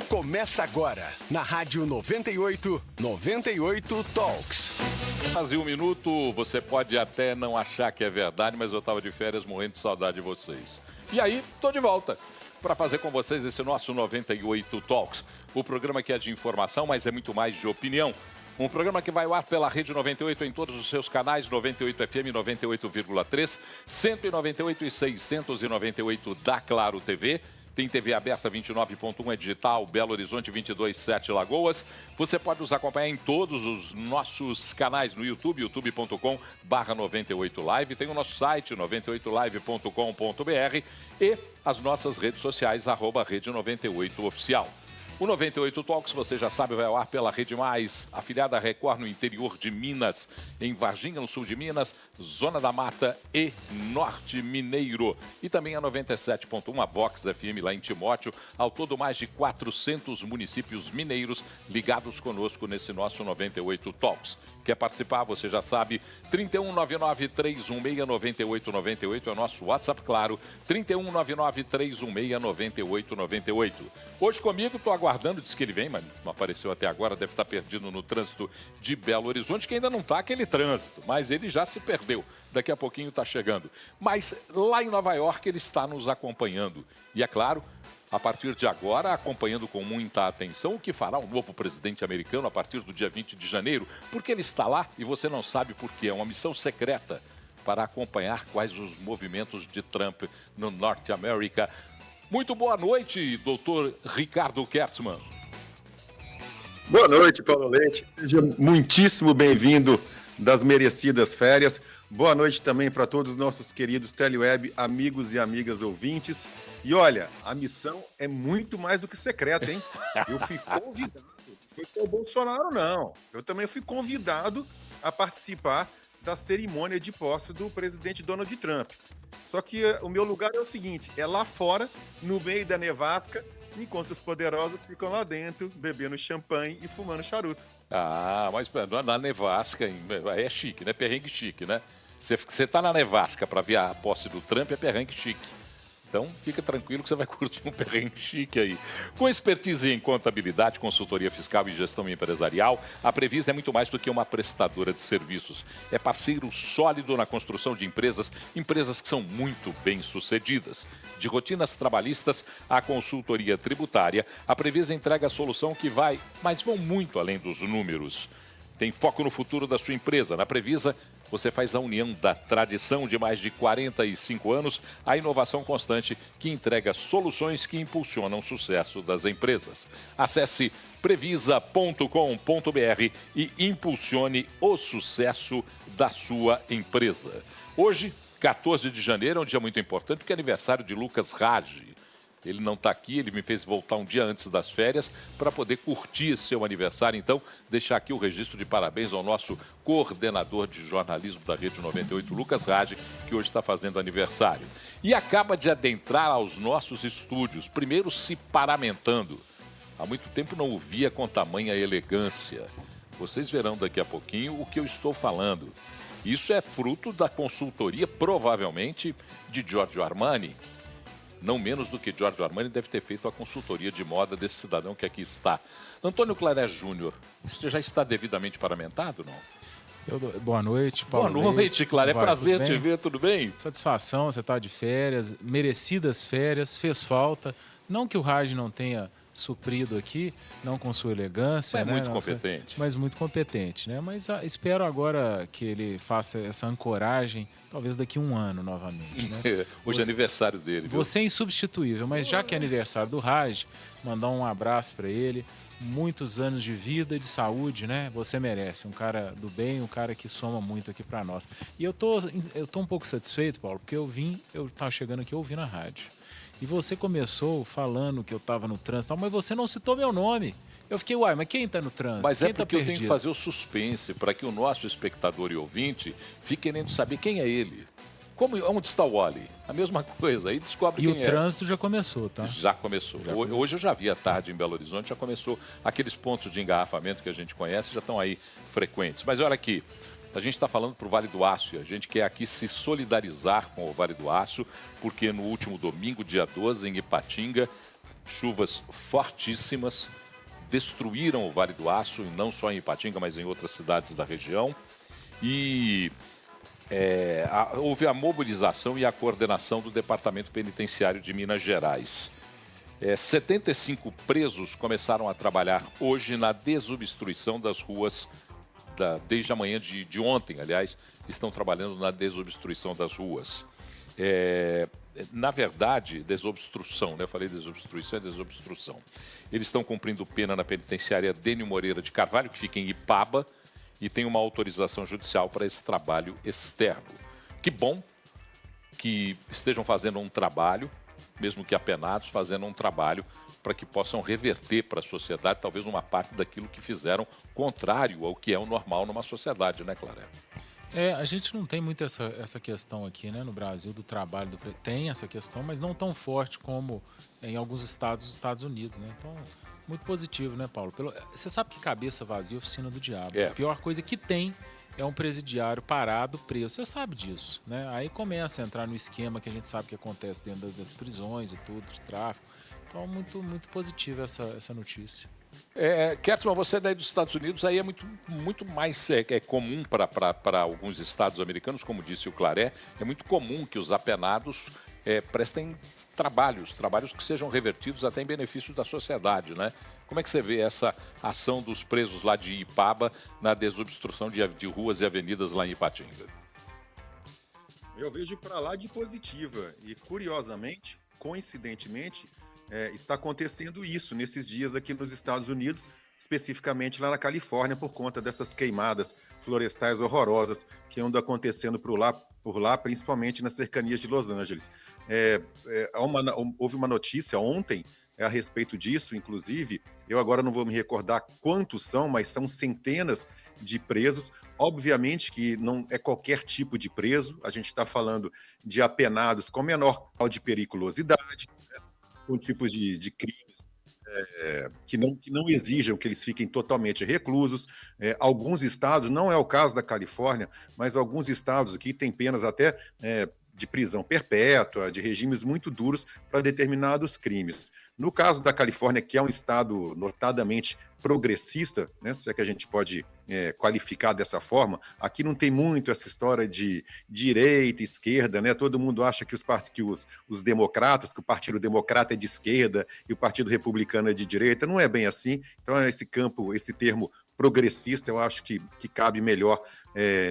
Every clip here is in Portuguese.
Começa agora, na Rádio 98 Talks. Quase um minuto, você pode até não achar que é verdade, mas eu estava de férias morrendo de saudade de vocês. E aí, estou de volta para fazer com vocês esse nosso 98 Talks. O programa que é de informação, mas é muito mais de opinião. Um programa que vai ao ar pela Rede 98 em todos os seus canais, 98 FM, 98,3, 198 e 698 da Claro TV. Tem TV aberta 29.1, é digital, Belo Horizonte 22.7 Lagoas. Você pode nos acompanhar em todos os nossos canais no YouTube, youtube.com/98live. Tem o nosso site, 98live.com.br e as nossas redes sociais, @Rede 98 Oficial. O 98 Talks, você já sabe, vai ao ar pela Rede Mais, afiliada à Record no interior de Minas, em Varginha, no sul de Minas, Zona da Mata e Norte Mineiro. E também a 97.1, a Vox FM lá em Timóteo. Ao todo, mais de 400 municípios mineiros ligados conosco nesse nosso 98 Talks. Quer participar? Você já sabe, 3199-316-9898 é o nosso WhatsApp, claro, 3199-316-9898. Hoje comigo, estou aguardando, disse que ele vem, mas não apareceu até agora, deve estar perdido no trânsito de Belo Horizonte, que ainda não está aquele trânsito, mas ele já se perdeu. Daqui a pouquinho está chegando. Mas lá em Nova York ele está nos acompanhando. E é claro, a partir de agora, acompanhando com muita atenção o que fará o novo presidente americano a partir do dia 20 de janeiro, porque ele está lá e você não sabe por quê. É uma missão secreta para acompanhar quais os movimentos de Trump no Norte América. Muito boa noite, doutor Ricardo Kertzmann. Boa noite, Paulo Leite. Seja muitíssimo bem-vindo das merecidas férias. Boa noite também para todos os nossos queridos Teleweb, amigos e amigas ouvintes. E olha, a missão é muito mais do que secreta, hein? Eu fui convidado, não foi só o Bolsonaro, não. Eu também fui convidado a participar da cerimônia de posse do presidente Donald Trump. Só que o meu lugar é o seguinte, é lá fora, no meio da nevasca, enquanto os poderosos ficam lá dentro, bebendo champanhe e fumando charuto. Ah, mas na nevasca, aí é chique, né? Perrengue chique, né? Você tá na nevasca para ver a posse do Trump, é perrengue chique. Então, fica tranquilo que você vai curtir um perrengue chique aí. Com expertise em contabilidade, consultoria fiscal e gestão empresarial, a Previsa é muito mais do que uma prestadora de serviços. É parceiro sólido na construção de empresas que são muito bem-sucedidas. De rotinas trabalhistas à consultoria tributária, a Previsa entrega a solução que vai, mas vão muito além dos números. Tem foco no futuro da sua empresa. Na Previsa, você faz a união da tradição de mais de 45 anos à inovação constante que entrega soluções que impulsionam o sucesso das empresas. Acesse previsa.com.br e impulsione o sucesso da sua empresa. Hoje, 14 de janeiro, é um dia muito importante porque é aniversário de Lucas Raggi. Ele não está aqui, ele me fez voltar um dia antes das férias para poder curtir esse seu aniversário. Então, deixar aqui o registro de parabéns ao nosso coordenador de jornalismo da Rede 98, Lucas Raggi, que hoje está fazendo aniversário. E acaba de adentrar aos nossos estúdios, primeiro se paramentando. Há muito tempo não o via com tamanha elegância. Vocês verão daqui a pouquinho o que eu estou falando. Isso é fruto da consultoria, provavelmente, de Giorgio Armani. Não menos do que Giorgio Armani deve ter feito a consultoria de moda desse cidadão que aqui está. Antônio Claré Júnior, você já está devidamente paramentado, não? Boa noite, Paulo. Boa noite, Claré. É prazer te ver, tudo bem? Satisfação, você está de férias, merecidas férias, fez falta. Não que o Raggi não tenha suprido aqui, não com sua elegância, mas muito competente. Mas muito competente, né? Mas espero agora que ele faça essa ancoragem, talvez daqui a um ano novamente, né? Hoje é aniversário dele, viu? Você é insubstituível, mas já que é aniversário do Raggi, mandar um abraço para ele. Muitos anos de vida e de saúde, né? Você merece. Um cara do bem, um cara que soma muito aqui para nós. E eu tô um pouco satisfeito, Paulo, porque eu tava chegando aqui ouvindo a rádio. E você começou falando que eu estava no trânsito, mas você não citou meu nome. Eu fiquei, mas quem está no trânsito? Mas quem é porque eu tenho que fazer o suspense para que o nosso espectador e ouvinte fique querendo saber quem é ele. Onde está o Wally? A mesma coisa, aí descobre quem é. E o trânsito já começou, tá? Já começou. Hoje eu já vi à tarde em Belo Horizonte, já começou. Aqueles pontos de engarrafamento que a gente conhece já estão aí frequentes. Mas olha aqui, a gente está falando para o Vale do Aço e a gente quer aqui se solidarizar com o Vale do Aço, porque no último domingo, dia 12, em Ipatinga, Chuvas fortíssimas destruíram o Vale do Aço, não só em Ipatinga, mas em outras cidades da região. E houve a mobilização e a coordenação do Departamento Penitenciário de Minas Gerais. 75 presos começaram a trabalhar hoje na desobstrução das ruas, desde a manhã de ontem, aliás, estão trabalhando na desobstrução das ruas. Na verdade, desobstrução, né? Eu falei desobstruição, é desobstrução. Eles estão cumprindo pena na penitenciária Dênio Moreira de Carvalho, que fica em Ipaba, e tem uma autorização judicial para esse trabalho externo. Que bom que estejam fazendo um trabalho, mesmo que apenados, fazendo um trabalho para que possam reverter para a sociedade talvez uma parte daquilo que fizeram contrário ao que é o normal numa sociedade, né, Clara? A gente não tem muito essa questão aqui, né, no Brasil, do trabalho do preso. Tem essa questão, mas não tão forte como em alguns estados dos Estados Unidos, né? Então, muito positivo, né, Paulo? Você sabe que cabeça vazia é oficina do diabo. A pior coisa que tem é um presidiário parado, preso. Você sabe disso, né? Aí começa a entrar no esquema que a gente sabe que acontece dentro das prisões e tudo, de tráfico. Então, muito, muito positiva essa notícia. Kertzmann, você daí dos Estados Unidos, aí é muito mais comum para alguns estados americanos, como disse o Claré, é muito comum que os apenados prestem trabalhos que sejam revertidos até em benefício da sociedade, né? Como é que você vê essa ação dos presos lá de Ipaba na desobstrução de ruas e avenidas lá em Ipatinga? Eu vejo para lá de positiva e, curiosamente, coincidentemente, está acontecendo isso nesses dias aqui nos Estados Unidos, especificamente lá na Califórnia, por conta dessas queimadas florestais horrorosas que andam acontecendo por lá, principalmente nas cercanias de Los Angeles. Houve uma notícia ontem a respeito disso, inclusive, eu agora não vou me recordar quantos são, mas são centenas de presos. Obviamente que não é qualquer tipo de preso, a gente está falando de apenados com menor grau de periculosidade, né, com tipos de crimes que não exijam que eles fiquem totalmente reclusos. Alguns estados, não é o caso da Califórnia, mas alguns estados aqui têm penas até de prisão perpétua, de regimes muito duros para determinados crimes. No caso da Califórnia, que é um estado notadamente progressista, né, se é que a gente pode qualificar dessa forma, aqui não tem muito essa história de direita, esquerda, né? Todo mundo acha que os democratas, que o Partido Democrata é de esquerda e o Partido Republicano é de direita. Não é bem assim. Então, esse termo progressista, eu acho que cabe melhor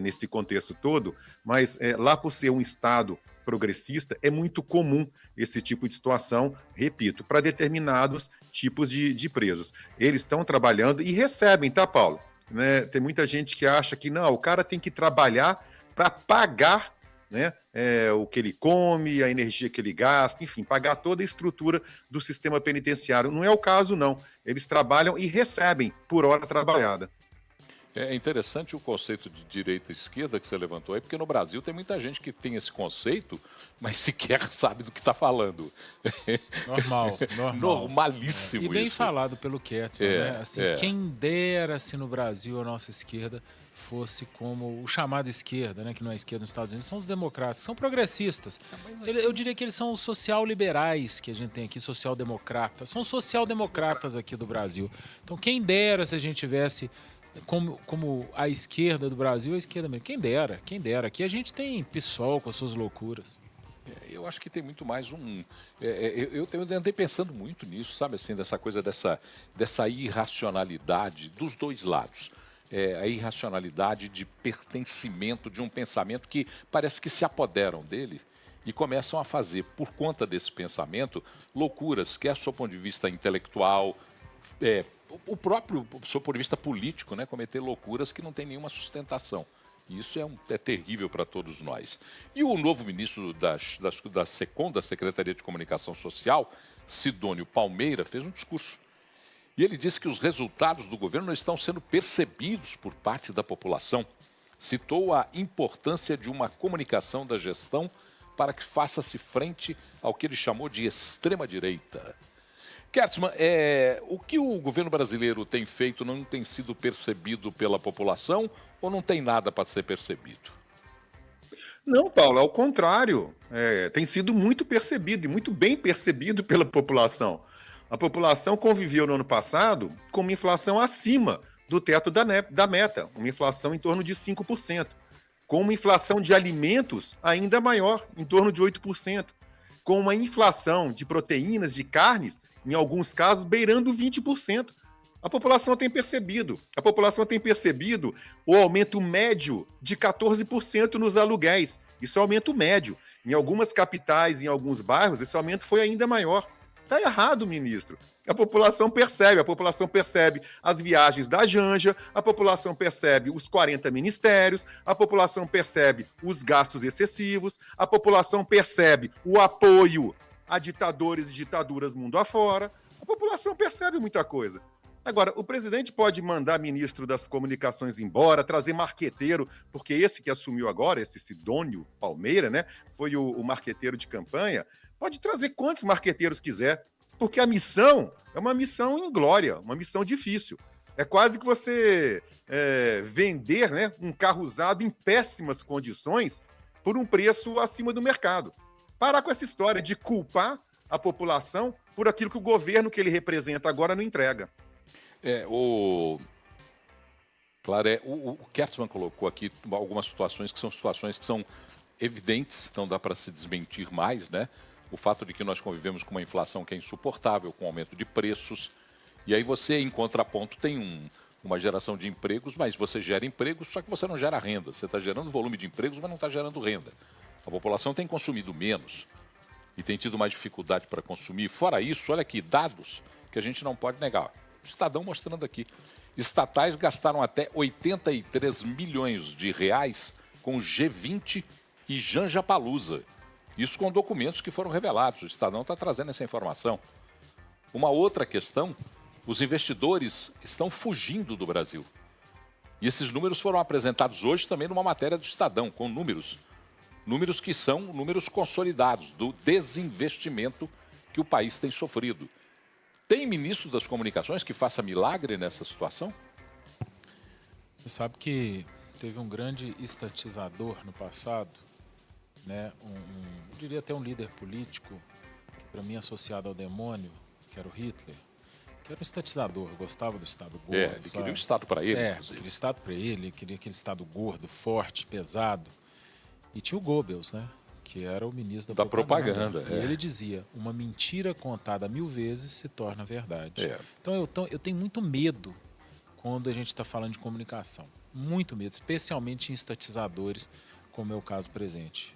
nesse contexto todo, mas lá por ser um estado progressista, é muito comum esse tipo de situação, repito, para determinados tipos de presos. Eles estão trabalhando e recebem, tá, Paulo? Né? Tem muita gente que acha que não, o cara tem que trabalhar para pagar, né, o que ele come, a energia que ele gasta, enfim, pagar toda a estrutura do sistema penitenciário. Não é o caso, não. Eles trabalham e recebem por hora trabalhada. É interessante o conceito de direita e esquerda que você levantou aí, porque no Brasil tem muita gente que tem esse conceito, mas sequer sabe do que está falando. Normal. Normalíssimo E bem isso. falado pelo Kertzmann, né? Assim, quem dera se no Brasil a nossa esquerda fosse como o chamado esquerda, né, que não é esquerda nos Estados Unidos, são os democratas, são progressistas. Eu diria que eles são os social-liberais que a gente tem aqui, social-democratas. São social-democratas aqui do Brasil. Então, quem dera se a gente tivesse como a esquerda do Brasil, a esquerda mesmo. Quem dera. Aqui a gente tem PSOL com as suas loucuras. Eu acho que tem muito mais eu andei pensando muito nisso, sabe, assim, dessa coisa, dessa irracionalidade dos dois lados. A irracionalidade de pertencimento de um pensamento que parece que se apoderam dele e começam a fazer, por conta desse pensamento, loucuras, quer do seu ponto de vista intelectual, o próprio, do seu ponto de vista político, né, cometer loucuras que não tem nenhuma sustentação. Isso é terrível para todos nós. E o novo ministro da SECOM, da Secretaria de Comunicação Social, Sidônio Palmeira, fez um discurso. E ele disse que os resultados do governo não estão sendo percebidos por parte da população. Citou a importância de uma comunicação da gestão para que faça-se frente ao que ele chamou de extrema-direita. Kertzmann, o que o governo brasileiro tem feito não tem sido percebido pela população ou não tem nada para ser percebido? Não, Paulo, ao contrário. Tem sido muito percebido e muito bem percebido pela população. A população conviveu no ano passado com uma inflação acima do teto da meta, uma inflação em torno de 5%, com uma inflação de alimentos ainda maior, em torno de 8%, com uma inflação de proteínas, de carnes, em alguns casos, beirando 20%. A população tem percebido o aumento médio de 14% nos aluguéis. Isso é aumento médio. Em algumas capitais, em alguns bairros, esse aumento foi ainda maior. Está errado, ministro. A população percebe as viagens da Janja, a população percebe os 40 ministérios, a população percebe os gastos excessivos, a população percebe o apoio a ditadores e ditaduras mundo afora. A população percebe muita coisa. Agora, o presidente pode mandar ministro das comunicações embora, trazer marqueteiro, porque esse que assumiu agora, esse Sidônio Palmeira, né, foi o marqueteiro de campanha. Pode trazer quantos marqueteiros quiser, porque a missão é uma missão inglória, uma missão difícil. É quase que você vender, né, um carro usado em péssimas condições por um preço acima do mercado. Parar com essa história de culpar a população por aquilo que o governo que ele representa agora não entrega. O Kertzmann colocou aqui algumas situações que são evidentes, não dá para se desmentir mais, né? O fato de que nós convivemos com uma inflação que é insuportável, com aumento de preços, e aí você, em contraponto, tem uma geração de empregos, mas você gera empregos, só que você não gera renda. Você está gerando volume de empregos, mas não está gerando renda. A população tem consumido menos e tem tido mais dificuldade para consumir. Fora isso, olha aqui, dados que a gente não pode negar. O Estadão mostrando aqui. Estatais gastaram até 83 milhões de reais com G20 e Janjapalooza. Isso com documentos que foram revelados. O Estadão está trazendo essa informação. Uma outra questão, os investidores estão fugindo do Brasil. E esses números foram apresentados hoje também numa matéria do Estadão, com números. Números que são números consolidados do desinvestimento que o país tem sofrido. Tem ministro das comunicações que faça milagre nessa situação? Você sabe que teve um grande estatizador no passado, né? Eu diria até um líder político, que para mim é associado ao demônio, que era o Hitler, que era um estatizador, gostava do Estado gordo. Ele queria um Estado para ele. Queria Estado para ele, queria aquele Estado gordo, forte, pesado. E tinha o Goebbels, né? Que era o ministro da propaganda. E ele dizia, uma mentira contada 1000 vezes se torna verdade. Então eu tenho muito medo quando a gente está falando de comunicação. Muito medo, especialmente em estatizadores, como é o caso presente.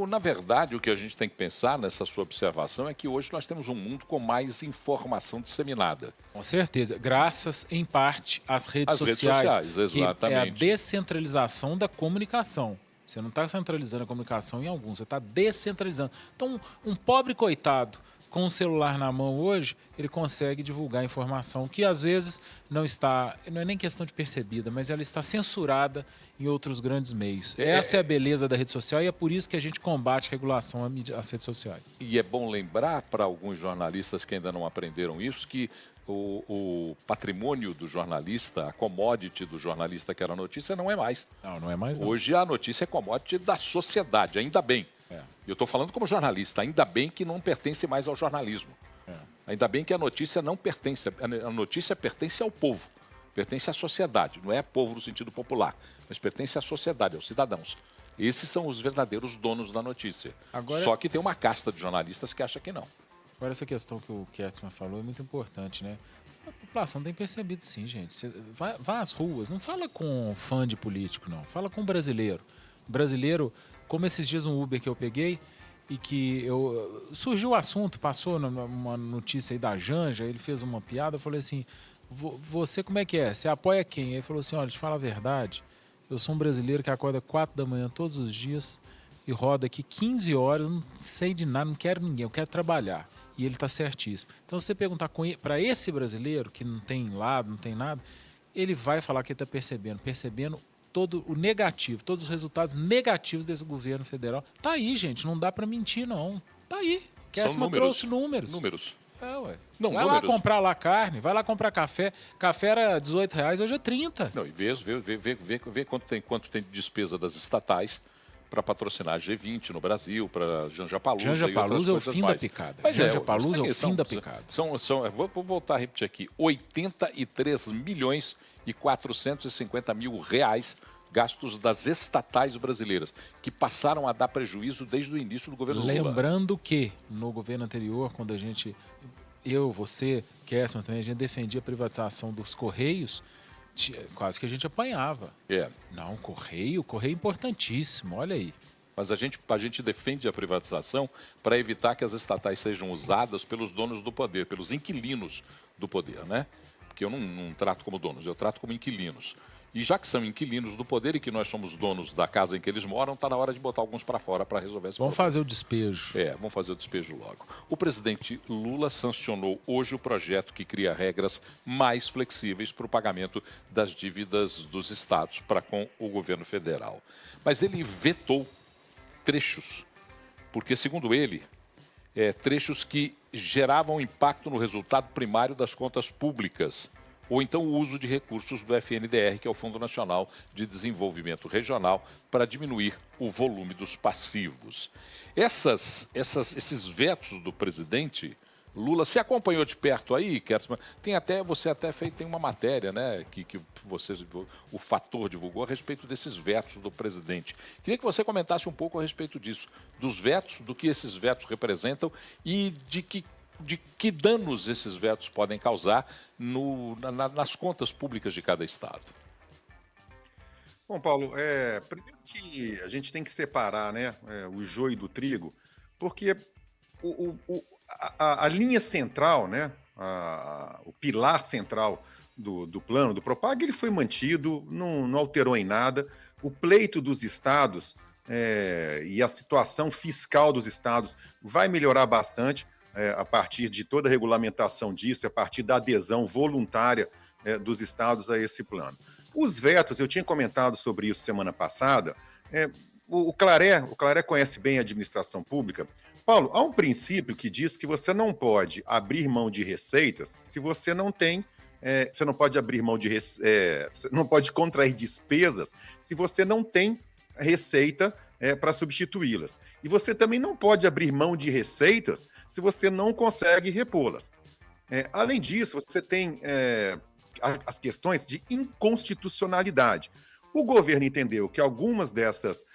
Na verdade, o que a gente tem que pensar nessa sua observação é que hoje nós temos um mundo com mais informação disseminada. Com certeza, graças em parte às redes sociais, exatamente. Que é a descentralização da comunicação. Você não está centralizando a comunicação em alguns, você está descentralizando. Então, um pobre coitado com o celular na mão hoje, ele consegue divulgar informação que às vezes não é nem questão de percebida, mas ela está censurada em outros grandes meios. Essa é a beleza da rede social e é por isso que a gente combate a regulação às redes sociais. E é bom lembrar para alguns jornalistas que ainda não aprenderam isso, que o patrimônio do jornalista, a commodity do jornalista que era a notícia, não é mais. Não é mais não. Hoje a notícia é commodity da sociedade, ainda bem. Eu estou falando como jornalista, ainda bem que não pertence mais ao jornalismo. Ainda bem que a notícia não pertence, a notícia pertence ao povo, pertence à sociedade, não é povo no sentido popular, mas pertence à sociedade, aos cidadãos. Esses são os verdadeiros donos da notícia. Só que tem uma casta de jornalistas que acha que não. Agora, essa questão que o Kertzmann falou é muito importante, né? A população tem percebido sim, gente. Você vai às ruas, não fala com fã de político, não. Fala com brasileiro. Brasileiro, como esses dias um Uber que eu peguei e que surgiu o assunto, passou uma notícia aí da Janja, ele fez uma piada, eu falei assim, você como é que é? Você apoia quem? Ele falou assim, olha, te falo a verdade, eu sou um brasileiro que acorda 4 da manhã todos os dias e roda aqui 15 horas, eu não sei de nada, não quero ninguém, eu quero trabalhar. E ele está certíssimo. Então, se você perguntar para esse brasileiro, que não tem lado, não tem nada, ele vai falar que ele está percebendo todo o negativo, todos os resultados negativos desse governo federal. Tá aí, gente, não dá para mentir, não. Tá aí. Kertzmann trouxe números. Vai lá comprar lá carne, vai lá comprar café. Café era R$18, hoje é 30. Não, e vê quanto tem de despesa das estatais. para patrocinar a G20 no Brasil, para Janja Palusa e outras Janja Palusa é o coisas fim da mais. picada. Mas Janja Palusa é o são- fim da picada. Vou voltar a repetir aqui, 83 milhões e 450 mil reais gastos das estatais brasileiras, que passaram a dar prejuízo desde o início do governo Lula. Lembrando que no governo anterior, quando a gente, eu, você, Kessman também, a gente defendia a privatização dos Correios, quase que a gente apanhava. É. Não, Correio é importantíssimo, olha aí. Mas a gente defende a privatização para evitar que as estatais sejam usadas pelos donos do poder, pelos inquilinos do poder, né? Porque eu não trato como donos, eu trato como inquilinos. E já que são inquilinos do poder e que nós somos donos da casa em que eles moram, está na hora de botar alguns para fora para resolver esse Vamos problema. fazer o despejo. Vamos fazer o despejo logo. O presidente Lula sancionou hoje o projeto que cria regras mais flexíveis para o pagamento das dívidas dos estados para com o governo federal. Mas ele vetou trechos, porque, segundo ele, trechos que geravam impacto no resultado primário das contas públicas, ou então o uso de recursos do FNDR, que é o Fundo Nacional de Desenvolvimento Regional, para diminuir o volume dos passivos. Esses vetos do presidente Lula, se acompanhou de perto aí, Kertzmann, você até tem uma matéria, né, que o Fator divulgou a respeito desses vetos do presidente. Queria que você comentasse um pouco a respeito disso, dos vetos, do que esses vetos representam e de que danos esses vetos podem causar nas contas públicas de cada estado. Bom, Paulo, primeiro que a gente tem que separar, né, o joio do trigo, porque a linha central, né, o pilar central do plano do Propag, ele foi mantido, não alterou em nada. O pleito dos estados e a situação fiscal dos estados vai melhorar bastante a partir de toda a regulamentação disso, a partir da adesão voluntária dos estados a esse plano. Os vetos, eu tinha comentado sobre isso semana passada, o Claré conhece bem a administração pública. Paulo, há um princípio que diz que você não pode abrir mão de receitas se você não tem, você não pode abrir mão de você não pode contrair despesas se você não tem receita para substituí-las. E você também não pode abrir mão de receitas se você não consegue repô-las. Além disso, você tem as questões de inconstitucionalidade. O governo entendeu que algumas dessas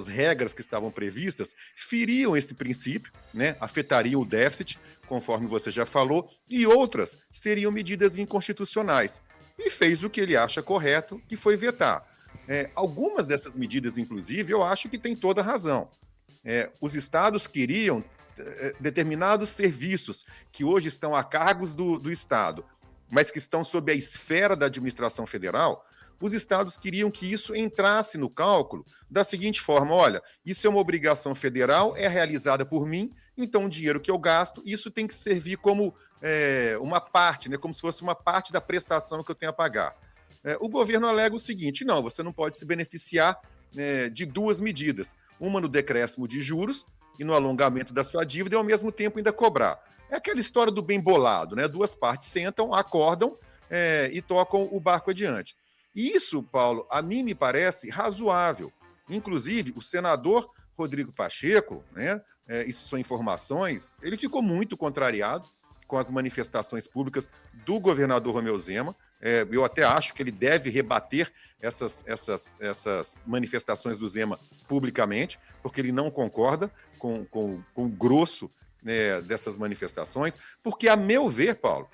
regras que estavam previstas feriam esse princípio, né, afetariam o déficit, conforme você já falou, e outras seriam medidas inconstitucionais. E fez o que ele acha correto, que foi vetar. Algumas dessas medidas, inclusive, eu acho que tem toda a razão. Os estados queriam determinados serviços que hoje estão a cargos do Estado, mas que estão sob a esfera da administração federal. Os estados queriam que isso entrasse no cálculo da seguinte forma: olha, isso é uma obrigação federal, é realizada por mim, então o dinheiro que eu gasto, isso tem que servir como uma parte, né, como se fosse uma parte da prestação que eu tenho a pagar. O governo alega o seguinte: não, você não pode se beneficiar de duas medidas, uma no decréscimo de juros e no alongamento da sua dívida e ao mesmo tempo ainda cobrar. É aquela história do bem bolado, né? Duas partes sentam, acordam e tocam o barco adiante. E isso, Paulo, a mim me parece razoável. Inclusive, o senador Rodrigo Pacheco, né, isso são informações, ele ficou muito contrariado com as manifestações públicas do governador Romeu Zema. Eu até acho que ele deve rebater essas manifestações do Zema publicamente, porque ele não concorda com o grosso dessas manifestações, porque, a meu ver, Paulo,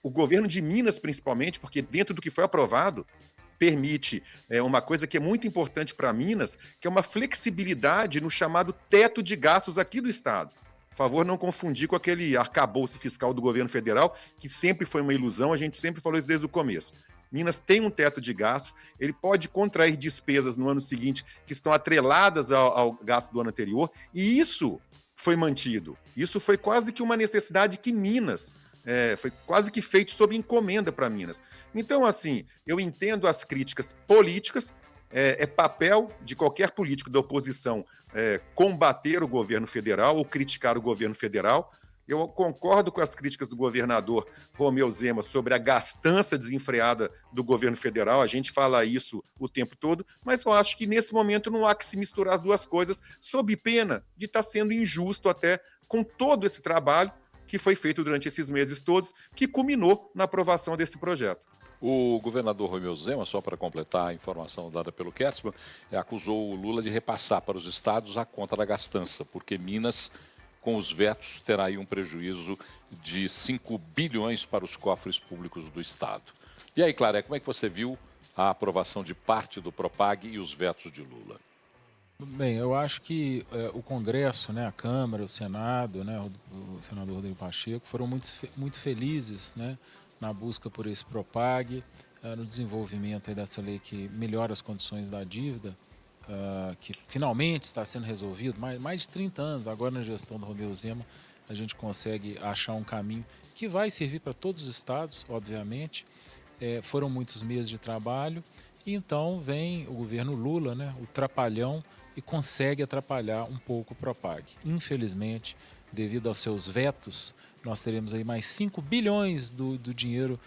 o governo de Minas, principalmente, porque dentro do que foi aprovado, permite uma coisa que é muito importante para Minas, que é uma flexibilidade no chamado teto de gastos aqui do Estado. Por favor, não confundir com aquele arcabouço fiscal do governo federal, que sempre foi uma ilusão, a gente sempre falou isso desde o começo. Minas tem um teto de gastos, ele pode contrair despesas no ano seguinte que estão atreladas ao gasto do ano anterior, e isso foi mantido. Isso foi quase que uma necessidade que Minas, foi quase que feito sob encomenda para Minas. Então, assim, eu entendo as críticas políticas, é papel de qualquer político da oposição combater o governo federal ou criticar o governo federal, Eu concordo com as críticas do governador Romeu Zema sobre a gastança desenfreada do governo federal, a gente fala isso o tempo todo, mas eu acho que nesse momento não há que se misturar as duas coisas, sob pena de estar sendo injusto até com todo esse trabalho que foi feito durante esses meses todos, que culminou na aprovação desse projeto. O governador Romeu Zema, só para completar a informação dada pelo Kertzmann, acusou o Lula de repassar para os estados a conta da gastança, porque Minas, com os vetos, terá aí um prejuízo de 5 bilhões para os cofres públicos do estado. E aí, Clara, como é que você viu a aprovação de parte do Propag e os vetos de Lula? Bem, eu acho que o Congresso, né, a Câmara, o Senado, né, o senador Rodrigo Pacheco, foram muito felizes, né, na busca por esse Propag, no desenvolvimento aí dessa lei que melhora as condições da dívida, que finalmente está sendo resolvido, mais de 30 anos, agora na gestão do Romeu Zema, a gente consegue achar um caminho que vai servir para todos os estados, obviamente. Foram muitos meses de trabalho, e então vem o governo Lula, né, o trapalhão, e consegue atrapalhar um pouco o Propag. Infelizmente, devido aos seus vetos, nós teremos aí mais 5 bilhões do dinheiro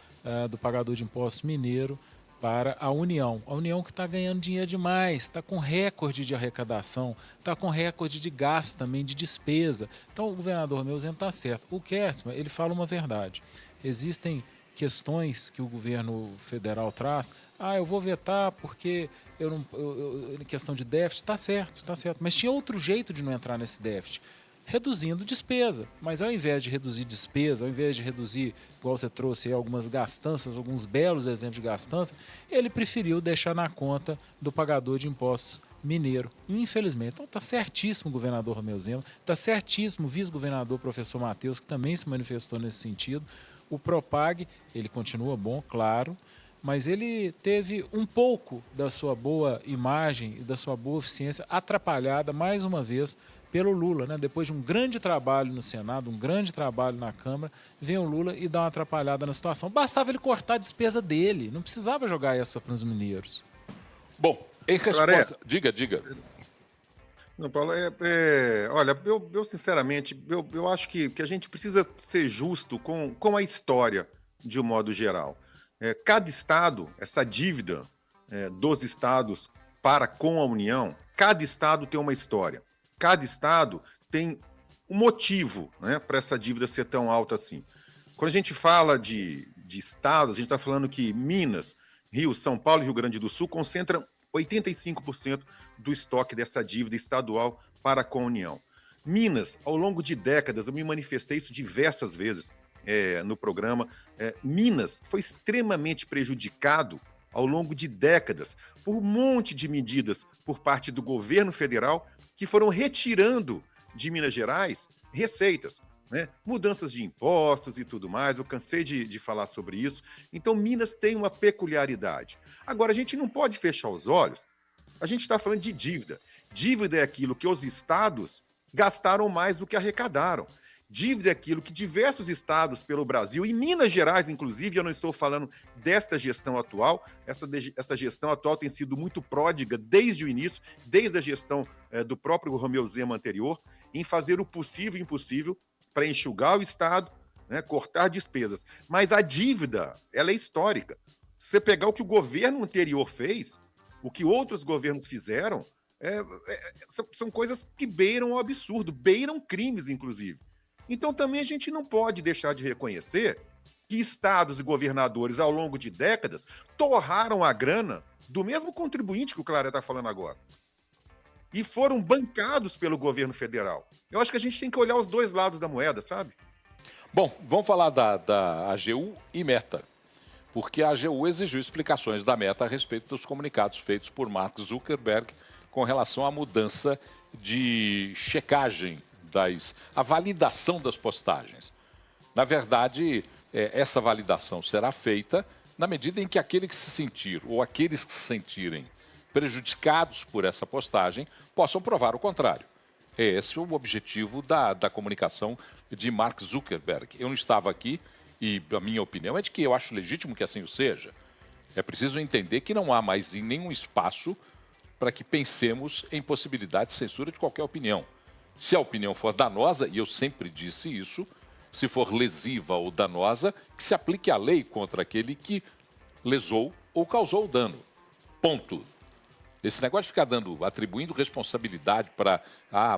do pagador de impostos mineiro para a União. A União que está ganhando dinheiro demais, está com recorde de arrecadação, está com recorde de gasto também, de despesa. Então o governador Romeu Zema está certo. O Kertzmann, ele fala uma verdade. Existem questões que o governo federal traz. Eu vou vetar porque questão de déficit, está certo. Mas tinha outro jeito de não entrar nesse déficit. Reduzindo despesa, mas ao invés de reduzir despesa, ao invés de reduzir, igual você trouxe aí, algumas gastanças, alguns belos exemplos de gastança, ele preferiu deixar na conta do pagador de impostos mineiro, infelizmente. Então está certíssimo o governador Romeu Zema, está certíssimo o vice-governador professor Matheus, que também se manifestou nesse sentido. O Propag, ele continua bom, claro, mas ele teve um pouco da sua boa imagem e da sua boa eficiência atrapalhada, mais uma vez, pelo Lula, né? Depois de um grande trabalho no Senado, um grande trabalho na Câmara, vem o Lula e dá uma atrapalhada na situação. Bastava ele cortar a despesa dele, não precisava jogar essa para os mineiros. Bom, em resposta... Diga. Não, Paulo, olha, eu sinceramente, eu acho que a gente precisa ser justo com a história, de um modo geral. Cada estado, essa dívida dos estados para com a União, cada estado tem uma história. Cada estado tem um motivo, né, para essa dívida ser tão alta assim. Quando a gente fala de estados, a gente está falando que Minas, Rio, São Paulo e Rio Grande do Sul concentram 85% do estoque dessa dívida estadual para com a União. Minas, ao longo de décadas, eu me manifestei isso diversas vezes no programa, Minas foi extremamente prejudicado ao longo de décadas por um monte de medidas por parte do governo federal que foram retirando de Minas Gerais receitas, né? Mudanças de impostos e tudo mais, eu cansei de falar sobre isso. Então, Minas tem uma peculiaridade. Agora, a gente não pode fechar os olhos, a gente está falando de dívida. Dívida é aquilo que os estados gastaram mais do que arrecadaram. Dívida é aquilo que diversos estados pelo Brasil, e Minas Gerais, inclusive, eu não estou falando desta gestão atual, essa gestão atual tem sido muito pródiga desde o início, desde a gestão do próprio Romeu Zema anterior, em fazer o possível e impossível para enxugar o Estado, né, cortar despesas. Mas a dívida, ela é histórica. Se você pegar o que o governo anterior fez, o que outros governos fizeram, são coisas que beiram o absurdo, beiram crimes, inclusive. Então, também a gente não pode deixar de reconhecer que estados e governadores, ao longo de décadas, torraram a grana do mesmo contribuinte que o Clara está falando agora. E foram bancados pelo governo federal. Eu acho que a gente tem que olhar os dois lados da moeda, sabe? Bom, vamos falar da AGU e Meta. Porque a AGU exigiu explicações da Meta a respeito dos comunicados feitos por Mark Zuckerberg com relação à mudança de checagem, a validação das postagens. Na verdade, essa validação será feita na medida em que aquele que se sentir ou aqueles que se sentirem prejudicados por essa postagem possam provar o contrário. Esse é o objetivo da comunicação de Mark Zuckerberg. Eu não estava aqui e a minha opinião é de que eu acho legítimo que assim o seja. É preciso entender que não há mais nenhum espaço para que pensemos em possibilidade de censura de qualquer opinião. Se a opinião for danosa, e eu sempre disse isso, se for lesiva ou danosa, que se aplique a lei contra aquele que lesou ou causou o dano. Ponto. Esse negócio de ficar atribuindo responsabilidade para,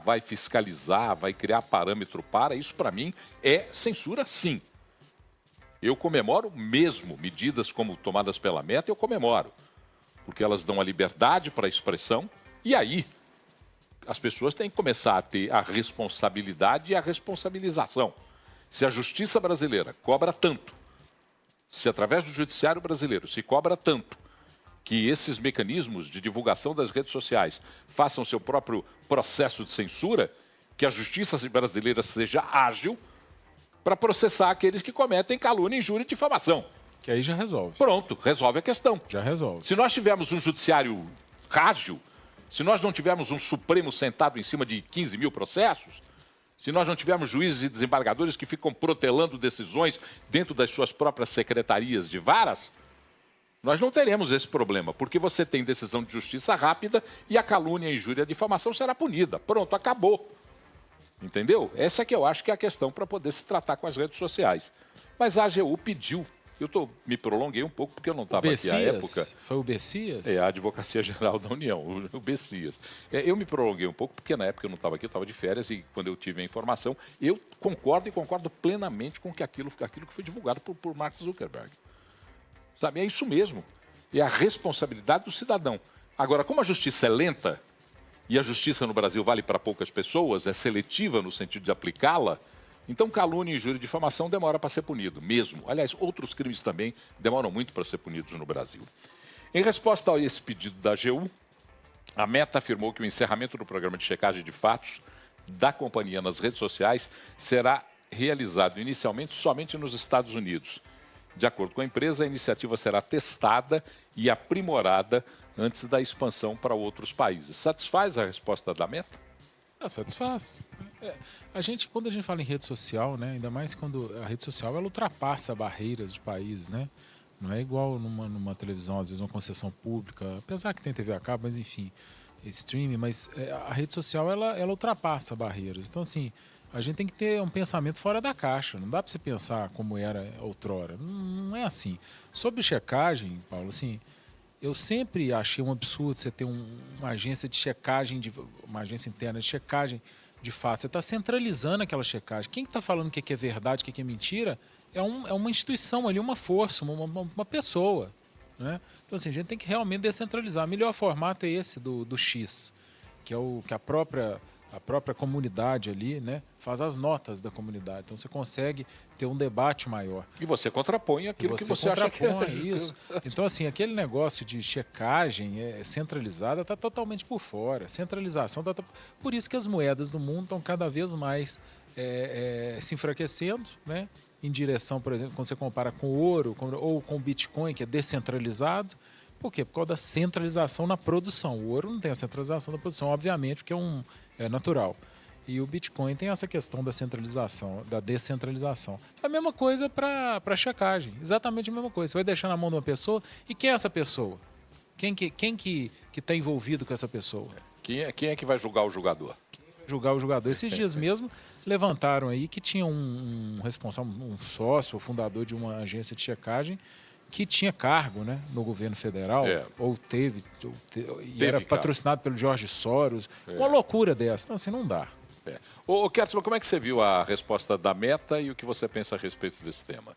vai fiscalizar, vai criar parâmetro para, isso para mim é censura, sim. Eu comemoro mesmo medidas como tomadas pela Meta, eu comemoro. Porque elas dão a liberdade para a expressão e aí as pessoas têm que começar a ter a responsabilidade e a responsabilização. Se a justiça brasileira cobra tanto, se através do judiciário brasileiro se cobra tanto, que esses mecanismos de divulgação das redes sociais façam seu próprio processo de censura, que a justiça brasileira seja ágil para processar aqueles que cometem calúnia, injúria e difamação. Que aí já resolve. Pronto, resolve a questão. Já resolve. Se nós tivermos um judiciário ágil, se nós não tivermos um Supremo sentado em cima de 15 mil processos, se nós não tivermos juízes e desembargadores que ficam protelando decisões dentro das suas próprias secretarias de varas, nós não teremos esse problema, porque você tem decisão de justiça rápida e a calúnia, a injúria e a difamação será punida. Pronto, acabou. Entendeu? Essa é que eu acho que é a questão para poder se tratar com as redes sociais. Mas a AGU pediu. Me prolonguei um pouco porque eu não estava aqui à época. Foi o Bessias? É, a Advocacia Geral da União, o Bessias. Eu me prolonguei um pouco porque na época eu não estava aqui, eu estava de férias e quando eu tive a informação, eu concordo plenamente com aquilo que foi divulgado por Mark Zuckerberg. Sabe, é isso mesmo. É a responsabilidade do cidadão. Agora, como a justiça é lenta, e a justiça no Brasil vale para poucas pessoas, é seletiva no sentido de aplicá-la, então calúnia, injúria e difamação demora para ser punido, mesmo. Aliás, outros crimes também demoram muito para ser punidos no Brasil. Em resposta a esse pedido da AGU, a Meta afirmou que o encerramento do programa de checagem de fatos da companhia nas redes sociais será realizado inicialmente somente nos Estados Unidos. De acordo com a empresa, a iniciativa será testada e aprimorada antes da expansão para outros países. Satisfaz a resposta da Meta? Satisfaz. Quando a gente fala em rede social, né, ainda mais quando a rede social ela ultrapassa barreiras de países, né? Não é igual numa televisão, às vezes uma concessão pública, apesar que tem TV a cabo, mas enfim, streaming, mas a rede social ela ultrapassa barreiras. Então, assim, a gente tem que ter um pensamento fora da caixa. Não dá para você pensar como era outrora. Não é assim. Sobre checagem, Paulo, assim, eu sempre achei um absurdo você ter uma agência de checagem, uma agência interna de checagem de fato. Você está centralizando aquela checagem. Quem está falando o que é verdade, o que é mentira, é uma instituição ali, uma força, uma pessoa. Né? Então, assim, a gente tem que realmente descentralizar. O melhor formato é esse do X, que é o que a própria comunidade ali, né, faz as notas da comunidade. Então você consegue ter um debate maior. E você contrapõe aquilo que você acha que é isso. Então, assim, aquele negócio de checagem centralizada está totalmente por fora. Centralização por isso que as moedas do mundo estão cada vez mais se enfraquecendo, né, em direção, por exemplo, quando você compara com o ouro ou com o Bitcoin, que é descentralizado. Por quê? Por causa da centralização na produção. O ouro não tem a centralização na produção, obviamente, porque é natural. E o Bitcoin tem essa questão da centralização, da descentralização. É a mesma coisa para checagem, exatamente a mesma coisa. Você vai deixar na mão de uma pessoa, e quem é essa pessoa? Quem que está envolvido com essa pessoa? Quem é que vai julgar o jogador? Julgar o jogador. Esses dias mesmo levantaram aí que tinha um responsável, um sócio, ou fundador de uma agência de checagem, que tinha cargo, né, no governo federal, ou teve era patrocinado pelo Jorge Soros. Uma loucura dessa. Então, assim, não dá. Ô, Kertzmann, como é que você viu a resposta da Meta e o que você pensa a respeito desse tema?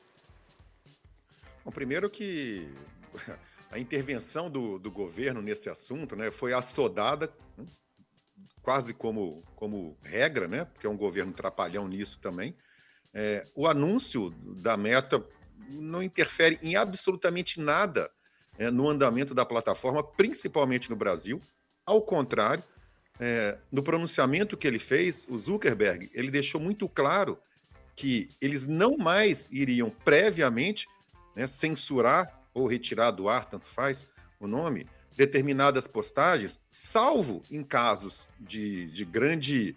Bom, primeiro que a intervenção do governo nesse assunto, né, foi assodada, quase como regra, né, porque é um governo trapalhão nisso também. O anúncio da Meta não interfere em absolutamente nada no andamento da plataforma, principalmente no Brasil. Ao contrário, no pronunciamento que ele fez, o Zuckerberg, ele deixou muito claro que eles não mais iriam previamente, né, censurar ou retirar do ar, tanto faz o nome, determinadas postagens, salvo em casos de grande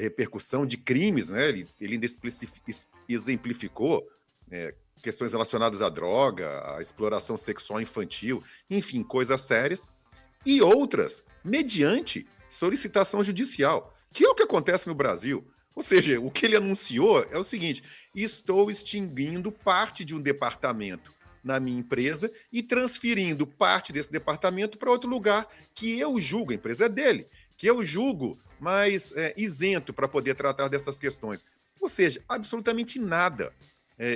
repercussão de crimes, né? Ele ainda exemplificou questões relacionadas à droga, à exploração sexual infantil, enfim, coisas sérias, e outras mediante solicitação judicial, que é o que acontece no Brasil. Ou seja, o que ele anunciou é o seguinte: estou extinguindo parte de um departamento na minha empresa e transferindo parte desse departamento para outro lugar que eu julgo, a empresa é dele, que eu julgo mais isento para poder tratar dessas questões. Ou seja, absolutamente nada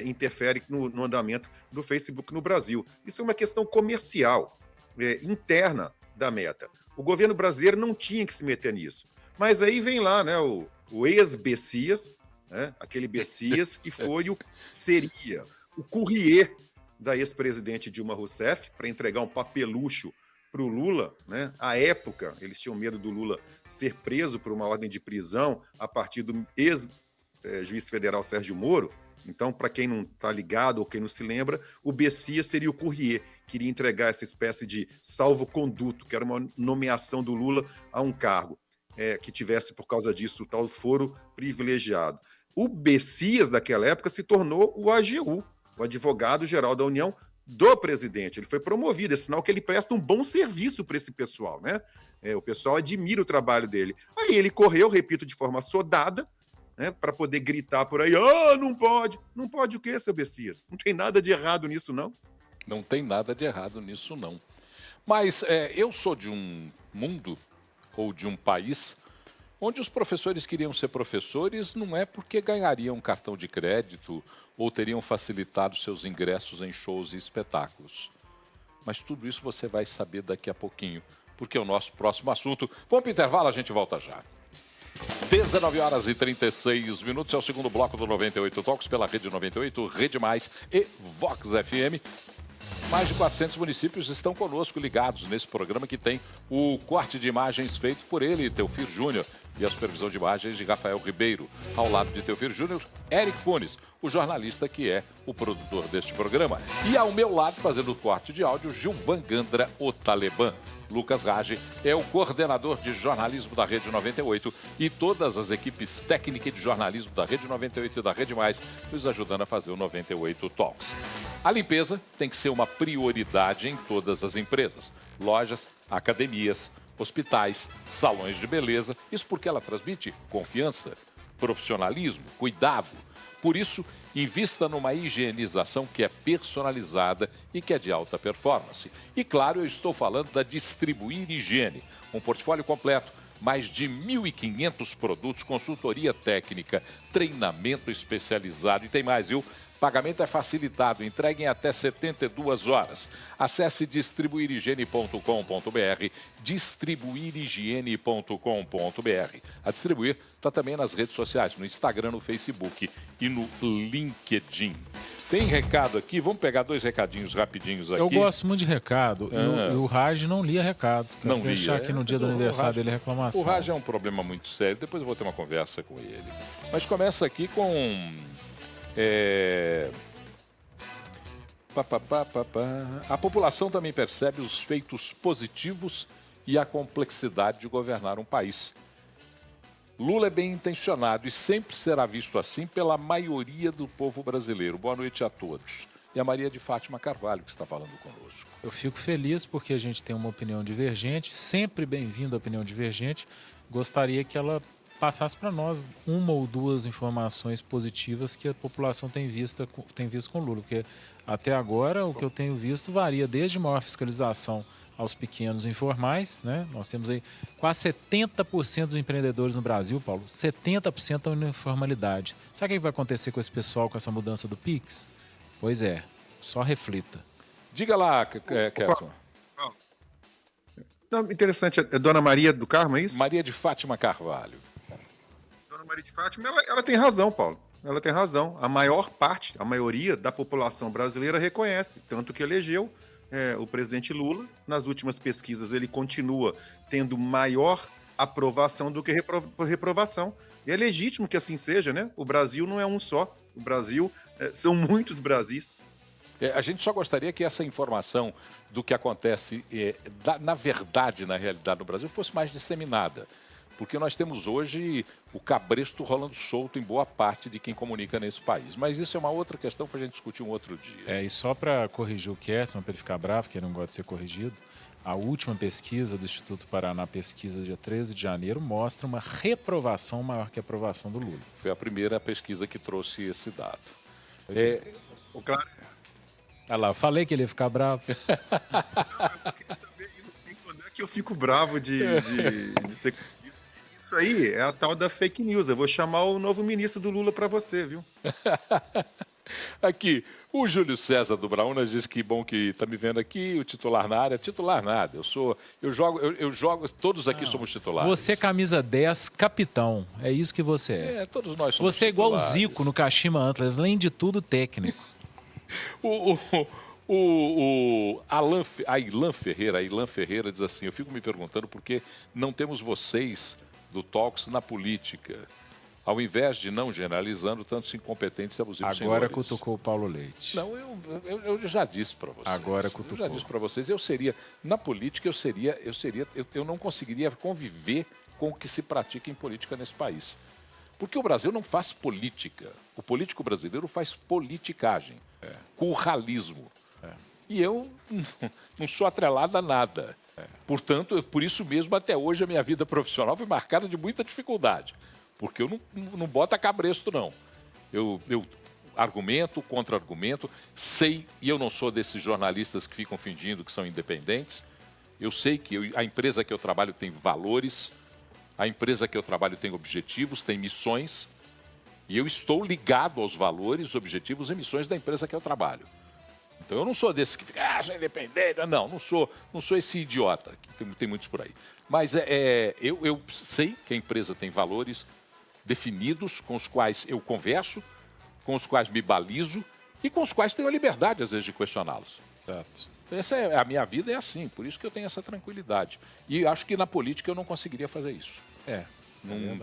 interfere no andamento do Facebook no Brasil. Isso é uma questão comercial, interna da Meta. O governo brasileiro não tinha que se meter nisso. Mas aí vem lá, né, o ex-Bessias, né, aquele Bessias que seria o courrier da ex-presidente Dilma Rousseff para entregar um papelucho para o Lula, né? À época, eles tinham medo do Lula ser preso por uma ordem de prisão a partir do ex-juiz federal Sérgio Moro. Então, para quem não está ligado ou quem não se lembra, o Bessias seria o courrier, queria entregar essa espécie de salvo-conduto, que era uma nomeação do Lula a um cargo, que tivesse, por causa disso, o tal foro privilegiado. O Bessias, daquela época, se tornou o AGU, o advogado-geral da União do presidente. Ele foi promovido, é sinal que ele presta um bom serviço para esse pessoal, né? O pessoal admira o trabalho dele. Aí ele correu, repito, de forma sodada, né, para poder gritar por aí, não pode. Não pode o quê, seu Bessias? Não tem nada de errado nisso, não? Não tem nada de errado nisso, não. Mas eu sou de um mundo, ou de um país, onde os professores queriam ser professores não é porque ganhariam um cartão de crédito ou teriam facilitado seus ingressos em shows e espetáculos. Mas tudo isso você vai saber daqui a pouquinho, porque é o nosso próximo assunto. Vamos para o intervalo, a gente volta já. 19h36, é o segundo bloco do 98 Talks pela Rede 98, Rede Mais e Vox FM. Mais de 400 municípios estão conosco ligados nesse programa que tem o corte de imagens feito por ele, Teofir Júnior, e a supervisão de imagens de Rafael Ribeiro. Ao lado de Teofir Júnior, Eric Funes, o jornalista que é o produtor deste programa. E ao meu lado, fazendo o corte de áudio, Gilvan Gandra, o Talibã. Lucas Rage é o coordenador de jornalismo da Rede 98 e todas as equipes técnicas de jornalismo da Rede 98 e da Rede Mais nos ajudando a fazer o 98 Talks. A limpeza tem que ser uma prioridade em todas as empresas, lojas, academias, hospitais, salões de beleza. Isso porque ela transmite confiança, profissionalismo, cuidado. Por isso, invista numa higienização que é personalizada e que é de alta performance. E claro, eu estou falando da Distribuir Higiene, um portfólio completo, mais de 1.500 produtos, consultoria técnica, treinamento especializado e tem mais, viu? Pagamento é facilitado, entregue em até 72 horas. Acesse distribuirhigiene.com.br, distribuirhigiene.com.br. A Distribuir está também nas redes sociais, no Instagram, no Facebook e no LinkedIn. Tem recado aqui, vamos pegar 2 recadinhos rapidinhos aqui. Eu gosto muito de recado, e o Raj não lia recado. Não lia. Deixar aqui no dia do aniversário dele reclamação. O Raj é um problema muito sério, depois eu vou ter uma conversa com ele. Mas começa aqui com... A população também percebe os feitos positivos e a complexidade de governar um país. Lula é bem intencionado e sempre será visto assim pela maioria do povo brasileiro. Boa noite a todos. E a Maria de Fátima Carvalho que está falando conosco. Eu fico feliz porque a gente tem uma opinião divergente, sempre bem-vinda a opinião divergente. Gostaria que ela passasse para nós uma ou duas informações positivas que a população tem visto com o Lula, porque até agora o que eu tenho visto varia desde maior fiscalização aos pequenos informais, né? Nós temos aí quase 70% dos empreendedores no Brasil, Paulo, 70% estão na informalidade. Sabe o que vai acontecer com esse pessoal com essa mudança do Pix? Pois é, só reflita. Diga lá, Kerson. Não, interessante, é Dona Maria do Carmo, é isso? Maria de Fátima Carvalho. Maria de Fátima, ela tem razão, Paulo. Ela tem razão. A maioria da população brasileira reconhece, tanto que elegeu o presidente Lula. Nas últimas pesquisas, ele continua tendo maior aprovação do que reprovação. E é legítimo que assim seja, né? O Brasil não é um só. O Brasil são muitos Brasis. A gente só gostaria que essa informação do que acontece, na verdade, na realidade no Brasil, fosse mais disseminada. Porque nós temos hoje o cabresto rolando solto em boa parte de quem comunica nesse país. Mas isso é uma outra questão para a gente discutir um outro dia. E só para corrigir o Kerson, para ele ficar bravo, que ele não gosta de ser corrigido, a última pesquisa do Instituto Paraná Pesquisa, dia 13 de janeiro, mostra uma reprovação maior que a aprovação do Lula. Foi a primeira pesquisa que trouxe esse dado. O claro. Olha lá, eu falei que ele ia ficar bravo. Eu queria saber isso, assim, quando é que eu fico bravo de ser... Isso aí é a tal da fake news. Eu vou chamar o novo ministro do Lula para você, viu? Aqui, o Júlio César do Braunas diz que bom que está me vendo aqui, o titular na área. Titular nada, eu jogo, todos aqui somos titulares. Você é camisa 10, capitão. É isso que você é. Todos nós somos Você é igual o titulares. Zico no Kashima Antlers, além de tudo técnico. A Ilan Ferreira diz assim, eu fico me perguntando por que não temos vocês do Talks na política, ao invés de não generalizando tantos incompetentes e abusivos Agora senhores. cutucou o Paulo Leite. Não, eu já disse para vocês. Agora cutucou. Eu já disse para vocês, na política eu não conseguiria conviver com o que se pratica em política nesse país. Porque o Brasil não faz política. O político brasileiro faz politicagem, curralismo. E eu não sou atrelado a nada. Portanto, por isso mesmo, até hoje, a minha vida profissional foi marcada de muita dificuldade. Porque eu não boto a cabresto, não. Eu argumento, contra-argumento, sei, e eu não sou desses jornalistas que ficam fingindo que são independentes. Eu sei que a empresa que eu trabalho tem valores, a empresa que eu trabalho tem objetivos, tem missões, e eu estou ligado aos valores, objetivos e missões da empresa que eu trabalho. Então eu não sou desses que ficam, sou independente. Não sou esse idiota, que tem muitos por aí. Mas eu sei que a empresa tem valores definidos, com os quais eu converso, com os quais me balizo e com os quais tenho a liberdade, às vezes, de questioná-los. Certo. A minha vida é assim, por isso que eu tenho essa tranquilidade. E acho que na política eu não conseguiria fazer isso.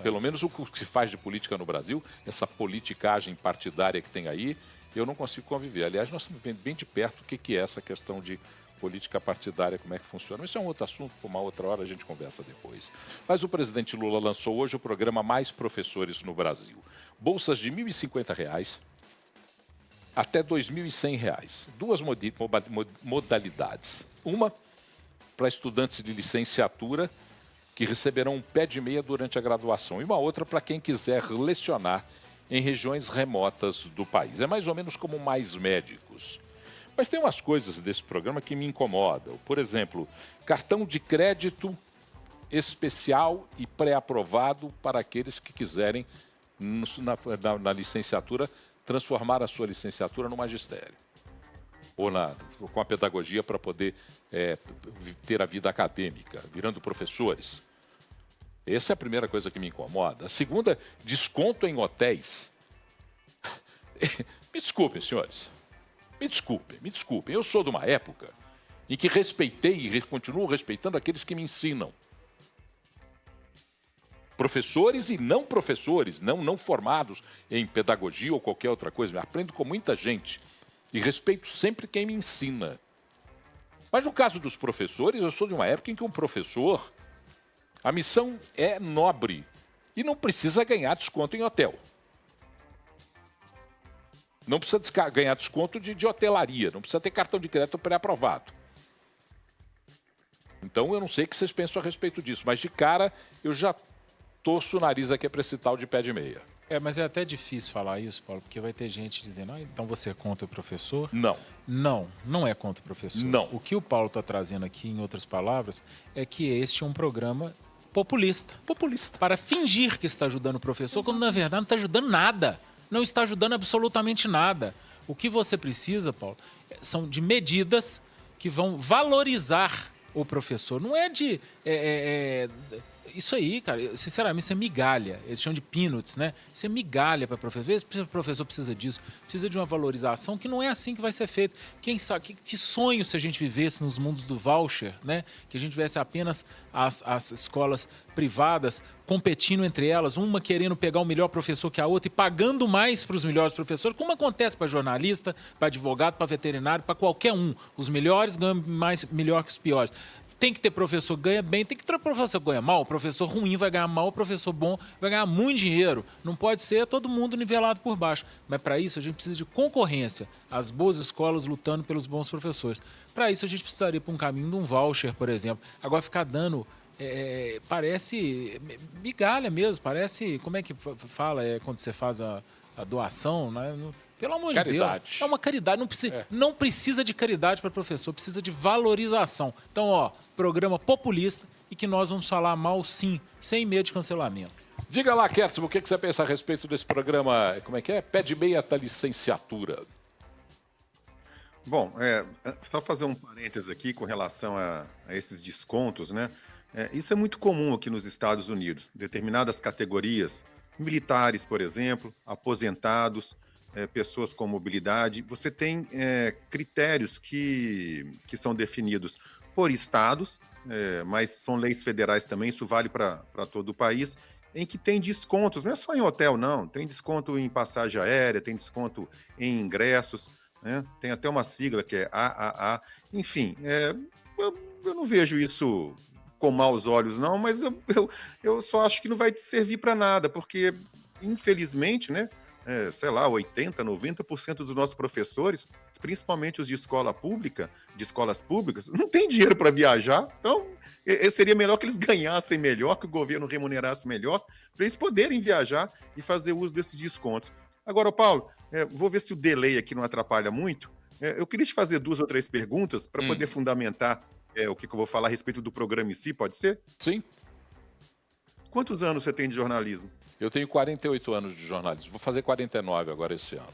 Pelo menos o que se faz de política no Brasil, essa politicagem partidária que tem aí, eu não consigo conviver. Aliás, nós estamos vendo bem de perto o que é essa questão de política partidária, como é que funciona. Isso é um outro assunto, por uma outra hora a gente conversa depois. Mas o presidente Lula lançou hoje o programa Mais Professores no Brasil. Bolsas de R$ 1.050 até R$ 2.100. Duas modalidades. Uma para estudantes de licenciatura que receberão um pé de meia durante a graduação. E uma outra para quem quiser lecionar em regiões remotas do país. É mais ou menos como Mais Médicos. Mas tem umas coisas desse programa que me incomodam. Por exemplo, cartão de crédito especial e pré-aprovado para aqueles que quiserem, na licenciatura, transformar a sua licenciatura no magistério. Ou com a pedagogia para poder ter a vida acadêmica, virando professores. Essa é a primeira coisa que me incomoda. A segunda, desconto em hotéis. Me desculpem, senhores. Me desculpem. Eu sou de uma época em que respeitei e continuo respeitando aqueles que me ensinam. Professores e não professores, não formados em pedagogia ou qualquer outra coisa. Eu aprendo com muita gente e respeito sempre quem me ensina. Mas no caso dos professores, eu sou de uma época em que um professor, a missão é nobre e não precisa ganhar desconto em hotel. Não precisa ganhar desconto de hotelaria, não precisa ter cartão de crédito pré-aprovado. Então eu não sei o que vocês pensam a respeito disso, mas de cara eu já torço o nariz aqui para esse tal de pé de meia. Mas é até difícil falar isso, Paulo, porque vai ter gente dizendo, então você é contra o professor? Não. Não é contra o professor. Não. O que o Paulo está trazendo aqui, em outras palavras, é que este é um programa populista. Para fingir que está ajudando o professor, quando na verdade não está ajudando nada. Não está ajudando absolutamente nada. O que você precisa, Paulo, são de medidas que vão valorizar o professor. Não é de... Isso aí, cara, sinceramente, isso é migalha. Eles chamam de peanuts, né? Isso é migalha para professor. Às vezes o professor precisa disso, precisa de uma valorização que não é assim que vai ser feito. Quem sabe, que sonho se a gente vivesse nos mundos do voucher, né? Que a gente tivesse apenas as escolas privadas competindo entre elas, uma querendo pegar o melhor professor que a outra e pagando mais para os melhores professores, como acontece para jornalista, para advogado, para veterinário, para qualquer um. Os melhores ganham melhor que os piores. tem que ter professor que ganha bem, tem que ter professor que ganha mal. O professor ruim vai ganhar mal, o professor bom vai ganhar muito dinheiro. Não pode ser todo mundo nivelado por baixo. Mas para isso a gente precisa de concorrência. As boas escolas lutando pelos bons professores. Para isso a gente precisaria ir para um caminho de um voucher, por exemplo. Agora ficar dando... parece migalha mesmo, parece... Como é que fala quando você faz a doação, né? Pelo amor de Deus. É uma caridade. Não precisa de caridade para professor, precisa de valorização. Então, programa populista e que nós vamos falar mal, sim, sem medo de cancelamento. Diga lá, Kertzman, o que você pensa a respeito desse programa? Como é que é? Pé de meia da licenciatura. Bom, só fazer um parênteses aqui com relação a esses descontos, né? Isso é muito comum aqui nos Estados Unidos. Determinadas categorias, militares, por exemplo, aposentados, pessoas com mobilidade, você tem critérios que são definidos por estados, mas são leis federais também, isso vale para todo o país, em que tem descontos, não é só em hotel, não, tem desconto em passagem aérea, tem desconto em ingressos, né? Tem até uma sigla que é AAA, enfim, eu não vejo isso com maus olhos, não, mas eu só acho que não vai servir para nada, porque, infelizmente, né, sei lá, 80%, 90% dos nossos professores, principalmente os de escola pública, de escolas públicas, não tem dinheiro para viajar, então seria melhor que eles ganhassem melhor, que o governo remunerasse melhor, para eles poderem viajar e fazer uso desses descontos. Agora, Paulo, vou ver se o delay aqui não atrapalha muito. Eu queria te fazer 2 ou 3 perguntas para poder fundamentar o que eu vou falar a respeito do programa em si, pode ser? Sim. Quantos anos você tem de jornalismo? Eu tenho 48 anos de jornalismo. Vou fazer 49 agora esse ano.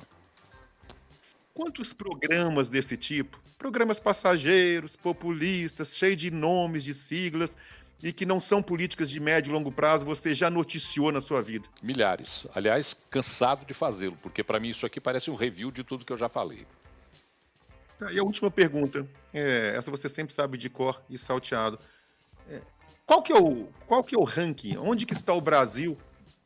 Quantos programas desse tipo, programas passageiros, populistas, cheios de nomes, de siglas, e que não são políticas de médio e longo prazo, você já noticiou na sua vida? Milhares. Aliás, cansado de fazê-lo, porque para mim isso aqui parece um review de tudo que eu já falei. E a última pergunta, essa você sempre sabe de cor e salteado. Qual que é o ranking? Onde que está o Brasil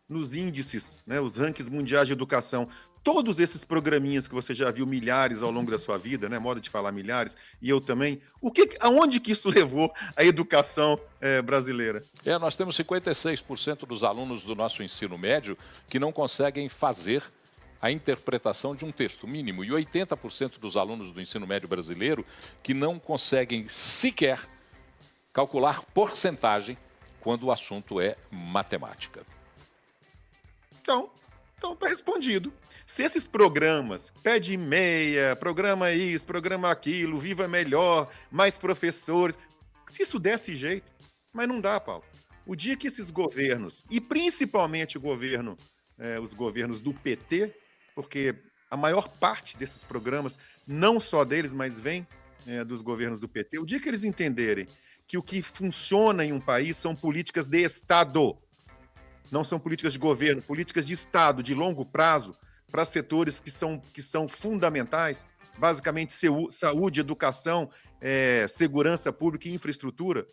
nos índices, né, os rankings mundiais de educação? Todos esses programinhas que você já viu milhares ao longo da sua vida, né, modo de falar milhares, e eu também, aonde que isso levou a educação brasileira? Nós temos 56% dos alunos do nosso ensino médio que não conseguem fazer a interpretação de um texto mínimo, e 80% dos alunos do ensino médio brasileiro que não conseguem sequer calcular porcentagem quando o assunto é matemática. Então está respondido. Se esses programas, Pé de Meia, programa isso, programa aquilo, Viva Melhor, mais professores, se isso desse jeito, mas não dá, Paulo. O dia que esses governos, e principalmente os governos do PT, porque a maior parte desses programas, não só deles, mas vem dos governos do PT, o dia que eles entenderem que o que funciona em um país são políticas de Estado, não são políticas de governo, políticas de Estado, de longo prazo, para setores que são fundamentais, basicamente saúde, educação, segurança pública e infraestrutura,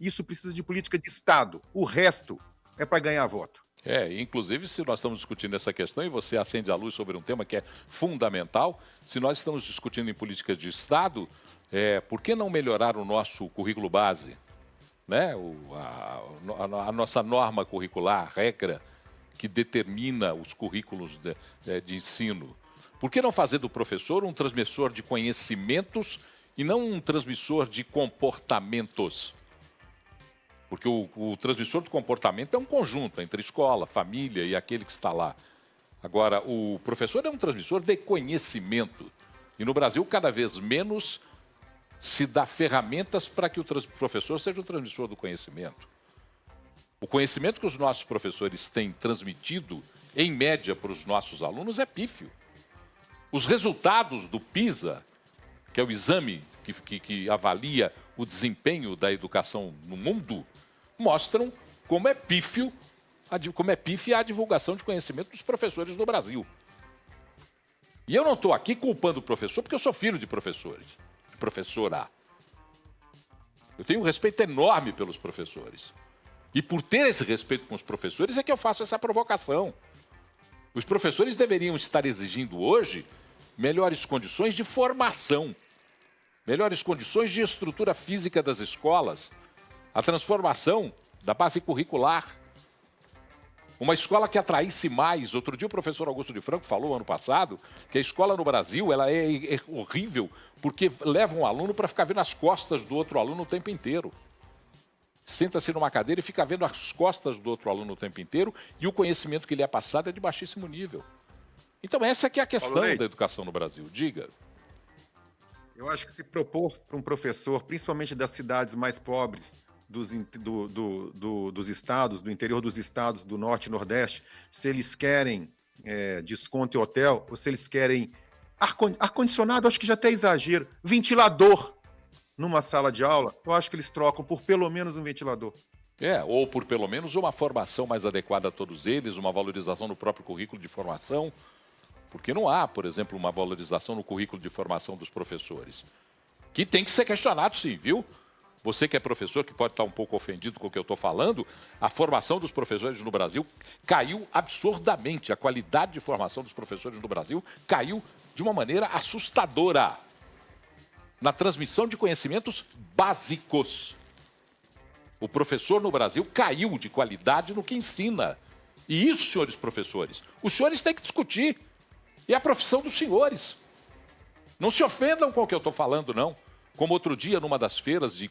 isso precisa de política de Estado. O resto é para ganhar voto. Inclusive, se nós estamos discutindo essa questão e você acende a luz sobre um tema que é fundamental, se nós estamos discutindo em políticas de Estado, por que não melhorar o nosso currículo base? Né? A nossa norma curricular, a regra que determina os currículos de ensino. Por que não fazer do professor um transmissor de conhecimentos e não um transmissor de comportamentos? Porque o transmissor do comportamento é um conjunto entre escola, família e aquele que está lá. Agora, o professor é um transmissor de conhecimento. E no Brasil, cada vez menos se dá ferramentas para que o professor seja o transmissor do conhecimento. O conhecimento que os nossos professores têm transmitido, em média, para os nossos alunos é pífio. Os resultados do PISA, que é o exame que avalia o desempenho da educação no mundo, mostram como é pífia a divulgação de conhecimento dos professores no Brasil. E eu não estou aqui culpando o professor, porque eu sou filho de professores, de professora. Eu tenho um respeito enorme pelos professores. E por ter esse respeito com os professores é que eu faço essa provocação. Os professores deveriam estar exigindo hoje melhores condições de formação. melhores condições de estrutura física das escolas, a transformação da base curricular. Uma escola que atraísse mais. Outro dia o professor Augusto de Franco falou, ano passado, que a escola no Brasil ela é horrível porque leva um aluno para ficar vendo as costas do outro aluno o tempo inteiro. Senta-se numa cadeira e fica vendo as costas do outro aluno o tempo inteiro e o conhecimento que lhe é passado é de baixíssimo nível. Então essa que é a questão da educação no Brasil. Diga. Eu acho que se propor para um professor, principalmente das cidades mais pobres, dos estados, do interior dos estados do Norte e Nordeste, se eles querem desconto em hotel, ou se eles querem ar-condicionado, acho que já até exagero, ventilador numa sala de aula, eu acho que eles trocam por pelo menos um ventilador. Ou por pelo menos uma formação mais adequada a todos eles, uma valorização no próprio currículo de formação, porque não há, por exemplo, uma valorização no currículo de formação dos professores, que tem que ser questionado sim, viu? Você que é professor, que pode estar um pouco ofendido com o que eu estou falando, a formação dos professores no Brasil caiu absurdamente. A qualidade de formação dos professores no Brasil caiu de uma maneira assustadora na transmissão de conhecimentos básicos. O professor no Brasil caiu de qualidade no que ensina. E isso, senhores professores, os senhores têm que discutir. E é a profissão dos senhores. Não se ofendam com o que eu estou falando, não. Como outro dia, numa das feiras de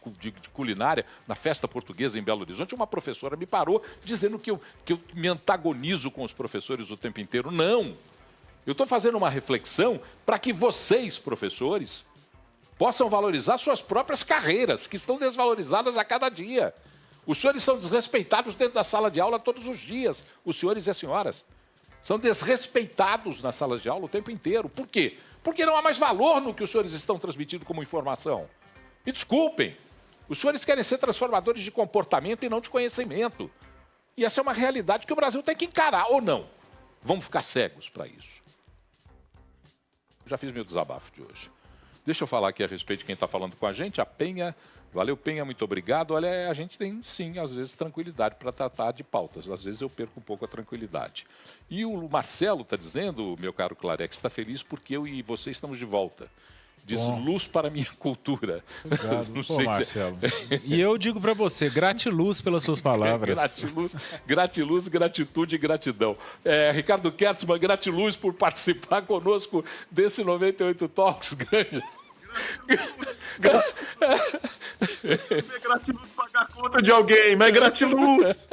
culinária, na festa portuguesa em Belo Horizonte, uma professora me parou dizendo que eu me antagonizo com os professores o tempo inteiro. Não! Eu estou fazendo uma reflexão para que vocês, professores, possam valorizar suas próprias carreiras, que estão desvalorizadas a cada dia. Os senhores são desrespeitados dentro da sala de aula todos os dias, os senhores e as senhoras. São desrespeitados na sala de aula o tempo inteiro. Por quê? Porque não há mais valor no que os senhores estão transmitindo como informação. E desculpem, os senhores querem ser transformadores de comportamento e não de conhecimento. E essa é uma realidade que o Brasil tem que encarar, ou não? Vamos ficar cegos para isso. Já fiz meu desabafo de hoje. Deixa eu falar aqui a respeito de quem está falando com a gente, a Penha. Valeu, Penha, muito obrigado. Olha, a gente tem, sim, às vezes, tranquilidade para tratar de pautas. Às vezes eu perco um pouco a tranquilidade. E o Marcelo está dizendo, meu caro Clarex, está feliz porque eu e você estamos de volta. Diz luz para a minha cultura. Obrigado. Pô, Marcelo. E eu digo para você, gratiluz pelas suas palavras. Gratiluz, gratitude e gratidão. Ricardo Kertzmann, gratiluz por participar conosco desse 98 Talks. Grande. É gratiluz pagar a conta de alguém, mas é gratiluz.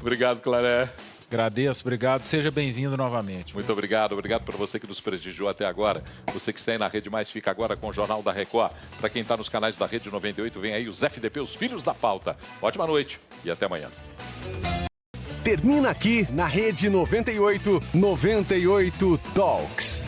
Obrigado, Claré. Agradeço, obrigado. Seja bem-vindo novamente. Muito obrigado. Obrigado para você que nos prestigiou até agora. Você que está aí na Rede Mais, fica agora com o Jornal da Record. Para quem está nos canais da Rede 98, vem aí os FDP, os Filhos da Pauta. Ótima noite e até amanhã. Termina aqui na Rede 98 Talks.